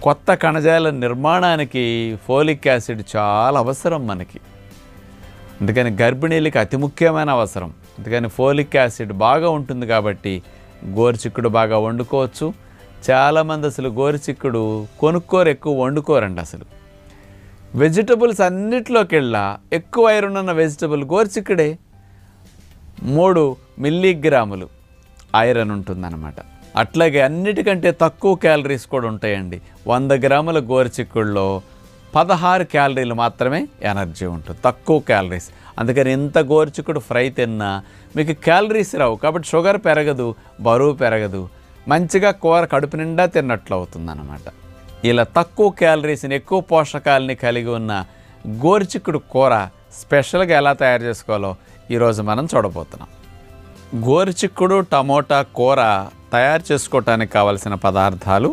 కొత్త కణజాల నిర్మాణానికి ఫోలిక్ యాసిడ్ చాలా అవసరం మనకి. అందుకని గర్భిణీలకి అతి ముఖ్యమైన అవసరం. అందుకని ఫోలిక్ యాసిడ్ బాగా ఉంటుంది కాబట్టి గోరుచిక్కుడు బాగా వండుకోవచ్చు. చాలామంది అసలు గోరుచిక్కుడు కొనుక్కోరు, ఎక్కువ వండుకోరండి. అసలు వెజిటబుల్స్ అన్నిట్లోకెళ్ళా ఎక్కువ ఐరన్ ఉన్న వెజిటబుల్ గోరుచిక్కుడే. 3 మిల్లీగ్రాములు ఐరన్ ఉంటుందన్నమాట. అట్లాగే అన్నిటికంటే తక్కువ క్యాలరీస్ కూడా ఉంటాయండి. 100 గ్రాముల గోరుచిక్కుడులో 16 క్యాలరీలు మాత్రమే ఎనర్జీ ఉంటుంది, తక్కువ క్యాలరీస్. అందుకని ఎంత గోరుచిక్కుడు ఫ్రై తిన్నా మీకు క్యాలరీస్ రావు, కాబట్టి షుగర్ పెరగదు, బరువు పెరగదు, మంచిగా కూర కడుపు నిండా తిన్నట్లు అవుతుందన్నమాట. ఇలా తక్కువ క్యాలరీస్ని ఎక్కువ పోషకాలని కలిగి ఉన్న గోరుచిక్కుడు కూర స్పెషల్గా ఎలా తయారు చేసుకోవాలో ఈరోజు మనం చూడబోతున్నాం. గోరుచిక్కుడు టమోటా కూర తయారు చేసుకోవటానికి కావలసిన పదార్థాలు: